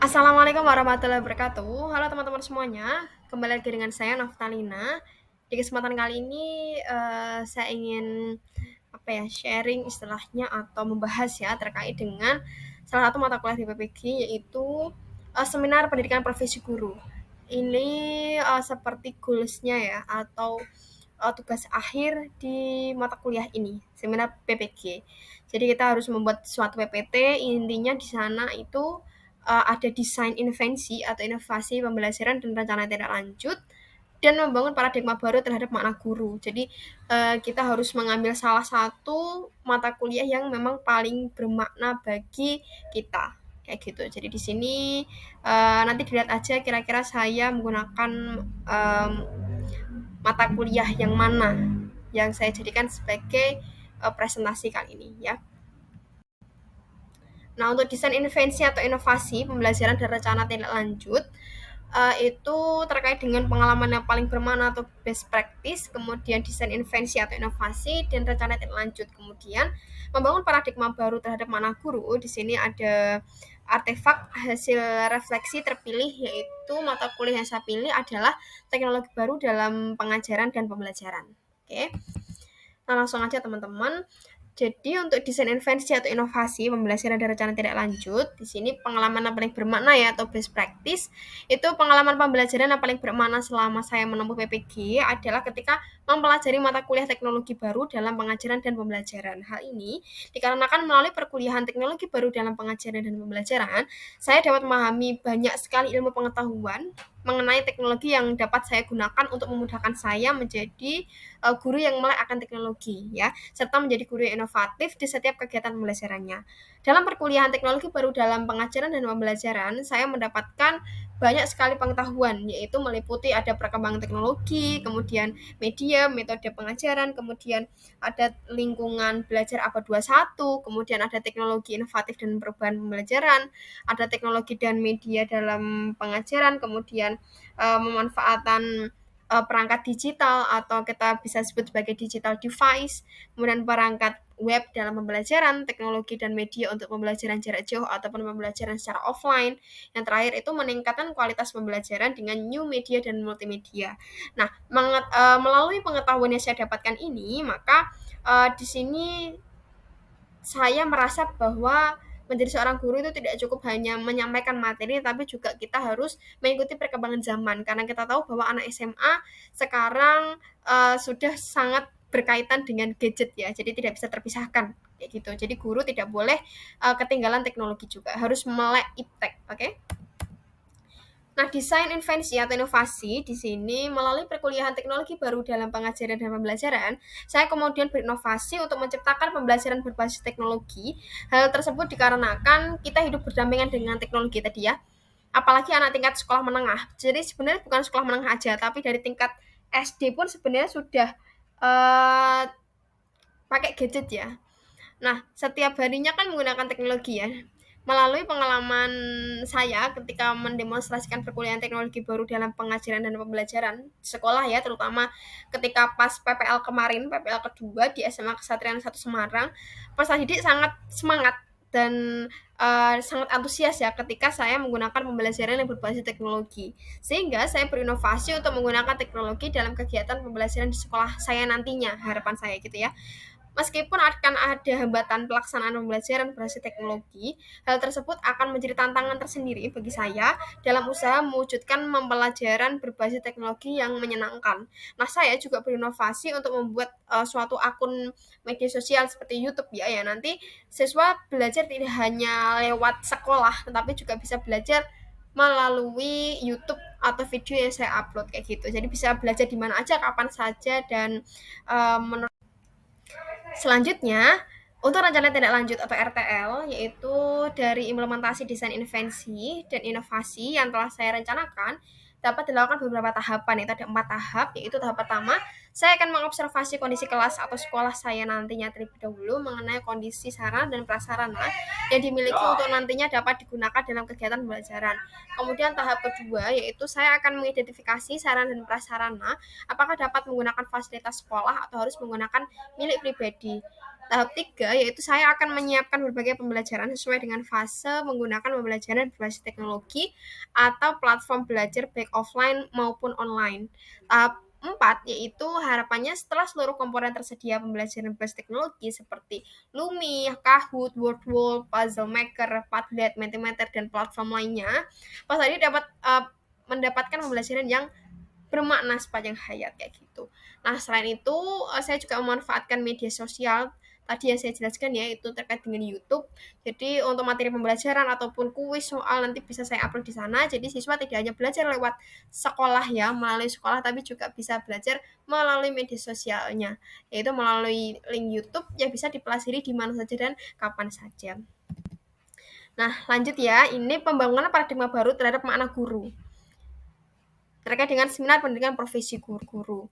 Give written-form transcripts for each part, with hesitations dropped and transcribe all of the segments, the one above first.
Assalamualaikum warahmatullahi wabarakatuh. Halo teman-teman semuanya, kembali lagi dengan saya Naftalina. Di kesempatan kali ini saya ingin sharing istilahnya atau membahas ya terkait dengan salah satu mata kuliah di PPG yaitu seminar pendidikan profesi guru. Ini seperti goals-nya ya atau tugas akhir di mata kuliah ini, seminar PPG. Jadi kita harus membuat suatu PPT, intinya di sana itu ada desain invensi atau inovasi pembelajaran dan rencana tindak lanjut dan membangun paradigma baru terhadap makna guru. Jadi kita harus mengambil salah satu mata kuliah yang memang paling bermakna bagi kita kayak gitu. Jadi di sini nanti dilihat aja kira-kira saya menggunakan em, mata kuliah yang mana yang saya jadikan sebagai presentasi kali ini ya. Nah, untuk desain invensi atau inovasi pembelajaran dan rencana tindak lanjut itu terkait dengan pengalaman yang paling bermakna atau best practice, kemudian desain invensi atau inovasi dan rencana tindak lanjut. Kemudian membangun paradigma baru terhadap makna guru. Di sini ada artefak hasil refleksi terpilih yaitu mata kuliah yang saya pilih adalah teknologi baru dalam pengajaran dan pembelajaran. Oke. Nah, langsung aja teman-teman. Jadi untuk desain invensi atau inovasi pembelajaran dan rencana tindak lanjut, di sini pengalaman yang paling bermakna ya atau best practice itu pengalaman pembelajaran yang paling bermakna selama saya menempuh PPG adalah ketika mempelajari mata kuliah teknologi baru dalam pengajaran dan pembelajaran. Hal ini dikarenakan melalui perkuliahan teknologi baru dalam pengajaran dan pembelajaran, saya dapat memahami banyak sekali ilmu pengetahuan mengenai teknologi yang dapat saya gunakan untuk memudahkan saya menjadi guru yang melek akan teknologi ya, serta menjadi guru yang inovatif di setiap kegiatan pembelajarannya. Dalam perkuliahan teknologi baru dalam pengajaran dan pembelajaran, saya mendapatkan banyak sekali pengetahuan, yaitu meliputi ada perkembangan teknologi, kemudian media, metode pengajaran, kemudian ada lingkungan belajar abad 21, kemudian ada teknologi inovatif dan perubahan pembelajaran, ada teknologi dan media dalam pengajaran, kemudian memanfaatkan perangkat digital atau kita bisa sebut sebagai digital device, kemudian perangkat web dalam pembelajaran, teknologi dan media untuk pembelajaran jarak jauh ataupun pembelajaran secara offline. Yang terakhir itu meningkatkan kualitas pembelajaran dengan new media dan multimedia. Nah, melalui pengetahuan yang saya dapatkan ini, maka di sini saya merasa bahwa menjadi seorang guru itu tidak cukup hanya menyampaikan materi, tapi juga kita harus mengikuti perkembangan zaman. Karena kita tahu bahwa anak SMA sekarang sudah sangat berkaitan dengan gadget ya, jadi tidak bisa terpisahkan kayak gitu. Jadi guru tidak boleh ketinggalan teknologi juga, harus melek iptek, oke? Okay? Nah, desain invensi atau inovasi di sini melalui perkuliahan teknologi baru dalam pengajaran dan pembelajaran, saya kemudian berinovasi untuk menciptakan pembelajaran berbasis teknologi. Hal tersebut dikarenakan kita hidup berdampingan dengan teknologi tadi ya. Apalagi anak tingkat sekolah menengah. Jadi sebenarnya bukan sekolah menengah aja, tapi dari tingkat SD pun sebenarnya sudah uh, pakai gadget ya. Nah, setiap harinya kan menggunakan teknologi ya. Melalui pengalaman saya ketika mendemonstrasikan perkuliahan teknologi baru dalam pengajaran dan pembelajaran sekolah ya, terutama ketika pas PPL kemarin, PPL kedua di SMA Kesatrian 1 Semarang, peserta didik sangat semangat dan sangat antusias ya ketika saya menggunakan pembelajaran yang berbasis teknologi. Sehingga saya berinovasi untuk menggunakan teknologi dalam kegiatan pembelajaran di sekolah saya nantinya, harapan saya gitu ya. Meskipun akan ada hambatan pelaksanaan pembelajaran berbasis teknologi, hal tersebut akan menjadi tantangan tersendiri bagi saya dalam usaha mewujudkan pembelajaran berbasis teknologi yang menyenangkan. Nah, saya juga berinovasi untuk membuat suatu akun media sosial seperti YouTube ya. Nanti siswa belajar tidak hanya lewat sekolah, tetapi juga bisa belajar melalui YouTube atau video yang saya upload kayak gitu. Jadi bisa belajar di mana aja, kapan saja dan menurut selanjutnya, untuk rencana tindak lanjut atau RTL, yaitu dari implementasi desain invensi dan inovasi yang telah saya rencanakan, dapat dilakukan beberapa tahapan. Itu ada 4 tahap, yaitu tahap pertama, saya akan mengobservasi kondisi kelas atau sekolah saya nantinya terlebih dahulu mengenai kondisi sarana dan prasarana yang dimiliki untuk nantinya dapat digunakan dalam kegiatan pembelajaran. Kemudian tahap kedua, yaitu saya akan mengidentifikasi sarana dan prasarana apakah dapat menggunakan fasilitas sekolah atau harus menggunakan milik pribadi. Tahap 3 yaitu saya akan menyiapkan berbagai pembelajaran sesuai dengan fase menggunakan pembelajaran berbasis teknologi atau platform belajar baik offline maupun online. Tahap 4 yaitu harapannya setelah seluruh komponen tersedia pembelajaran berbasis teknologi seperti Lumi, Kahoot, Wordwall, Puzzle Maker, Padlet, Mentimeter, dan platform lainnya, Mas tadi dapat mendapatkan pembelajaran yang bermakna sepanjang hayat kayak gitu. Nah, selain itu saya juga memanfaatkan media sosial tadi yang saya jelaskan ya, itu terkait dengan YouTube. Jadi untuk materi pembelajaran ataupun kuis soal nanti bisa saya upload di sana. Jadi siswa tidak hanya belajar lewat sekolah ya, melalui sekolah, tapi juga bisa belajar melalui media sosialnya, yaitu melalui link YouTube yang bisa dipelajari di mana saja dan kapan saja. Nah, lanjut ya. Ini pembangunan paradigma baru terhadap makna guru terkait dengan seminar pendidikan profesi guru-guru.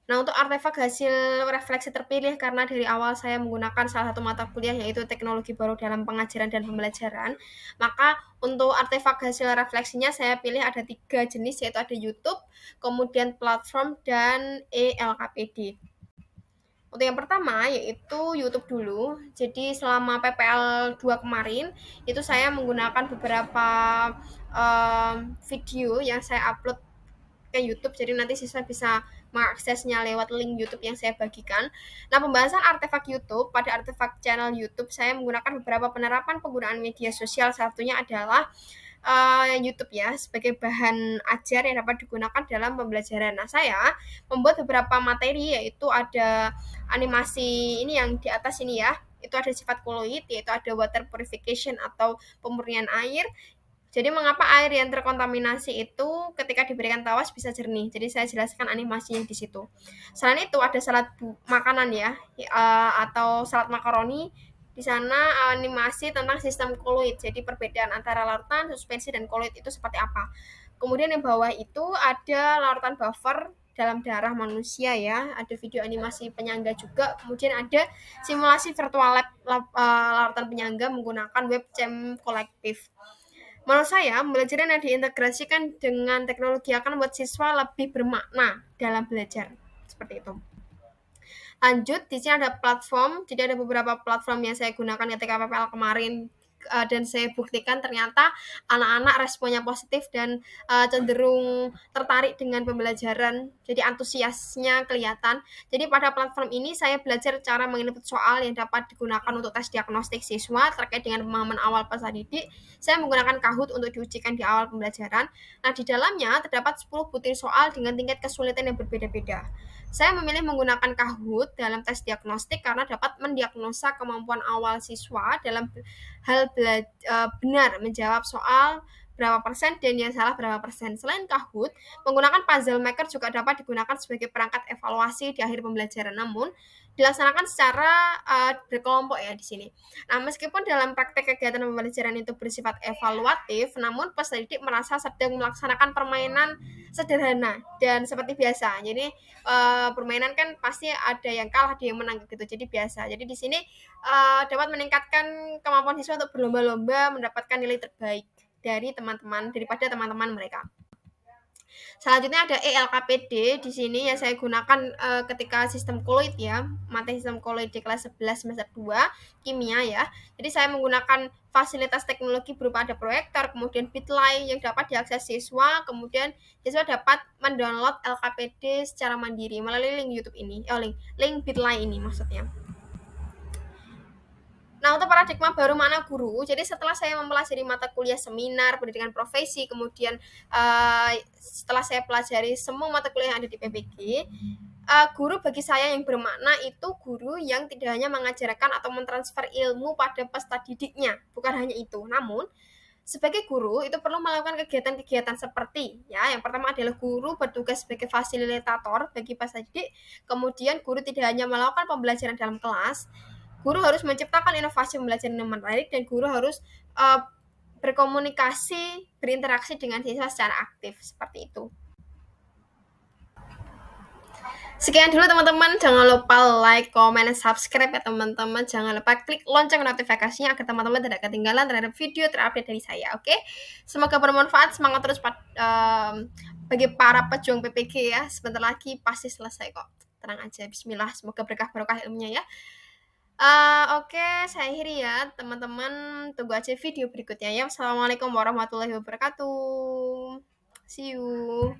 Nah, untuk artefak hasil refleksi terpilih karena dari awal saya menggunakan salah satu mata kuliah yaitu teknologi baru dalam pengajaran dan pembelajaran, maka untuk artefak hasil refleksinya saya pilih ada 3 jenis, yaitu ada YouTube, kemudian platform, dan ELKPD. Untuk yang pertama yaitu YouTube dulu. Jadi selama PPL 2 kemarin itu saya menggunakan beberapa video yang saya upload ke YouTube, jadi nanti siswa bisa mengaksesnya lewat link YouTube yang saya bagikan. Nah, pembahasan artefak YouTube, pada artefak channel YouTube saya menggunakan beberapa penerapan penggunaan media sosial, satunya adalah YouTube ya, sebagai bahan ajar yang dapat digunakan dalam pembelajaran. Nah, saya membuat beberapa materi, yaitu ada animasi ini yang di atas ini ya, itu ada sifat koloid, yaitu ada water purification atau pemurnian air. Jadi mengapa air yang terkontaminasi itu ketika diberikan tawas bisa jernih? Jadi saya jelaskan animasinya di situ. Selain itu ada salad makanan ya, atau salad makaroni. Di sana animasi tentang sistem koloid. Jadi perbedaan antara larutan, suspensi, dan koloid itu seperti apa. Kemudian yang bawah itu ada larutan buffer dalam darah manusia ya. Ada video animasi penyangga juga. Kemudian ada simulasi virtual lab larutan penyangga menggunakan webcam kolektif. Menurut saya, pembelajaran yang diintegrasikan dengan teknologi akan membuat siswa lebih bermakna dalam belajar. Seperti itu. Lanjut, di sini ada platform. Jadi ada beberapa platform yang saya gunakan ketika PPL kemarin, dan saya buktikan ternyata anak-anak responnya positif dan cenderung tertarik dengan pembelajaran. Jadi antusiasnya kelihatan. Jadi pada platform ini saya belajar cara menginput soal yang dapat digunakan untuk tes diagnostik siswa terkait dengan pemahaman awal peserta didik. Saya menggunakan Kahoot untuk diujikan di awal pembelajaran. Nah, di dalamnya terdapat 10 butir soal dengan tingkat kesulitan yang berbeda-beda. Saya memilih menggunakan Kahoot dalam tes diagnostik karena dapat mendiagnosa kemampuan awal siswa dalam hal benar menjawab soal berapa persen dan yang salah berapa persen. Selain Kahoot, menggunakan Puzzle Maker juga dapat digunakan sebagai perangkat evaluasi di akhir pembelajaran, namun dilaksanakan secara berkelompok ya di sini. Nah, meskipun dalam praktek kegiatan pembelajaran itu bersifat evaluatif, namun peserta didik merasa sedang melaksanakan permainan sederhana dan seperti biasa. Jadi permainan kan pasti ada yang kalah, ada yang menang gitu. Jadi biasa. Jadi di sini dapat meningkatkan kemampuan siswa untuk berlomba-lomba mendapatkan nilai terbaik daripada teman-teman mereka. Selanjutnya ada ELKPD di sini yang saya gunakan ketika sistem koloid ya, materi sistem koloid di kelas 11 semester 2 kimia ya. Jadi saya menggunakan fasilitas teknologi berupa ada proyektor, kemudian Bitly yang dapat diakses siswa, kemudian siswa dapat mendownload LKPD secara mandiri melalui link YouTube ini, link Bitly ini maksudnya. Nah, untuk paradigma baru makna guru, jadi setelah saya mempelajari mata kuliah seminar, pendidikan profesi, kemudian setelah saya pelajari semua mata kuliah yang ada di PPG, guru bagi saya yang bermakna itu guru yang tidak hanya mengajarkan atau mentransfer ilmu pada peserta didiknya, bukan hanya itu. Namun, sebagai guru itu perlu melakukan kegiatan-kegiatan seperti ya, yang pertama adalah guru bertugas sebagai fasilitator bagi peserta didik, kemudian guru tidak hanya melakukan pembelajaran dalam kelas, guru harus menciptakan inovasi pembelajaran yang menarik, dan guru harus berkomunikasi, berinteraksi dengan siswa secara aktif, seperti itu. Sekian dulu teman-teman, jangan lupa like, comment, dan subscribe ya teman-teman. Jangan lupa klik lonceng notifikasinya agar teman-teman tidak ketinggalan terhadap video terupdate dari saya, oke? Semoga bermanfaat, semangat terus bagi para pejuang PPG ya. Sebentar lagi pasti selesai kok, tenang aja, bismillah, semoga berkah barokah ilmunya ya. Oke, saya akhiri ya, teman-teman, tunggu aja video berikutnya ya. Wassalamualaikum warahmatullahi wabarakatuh. See you.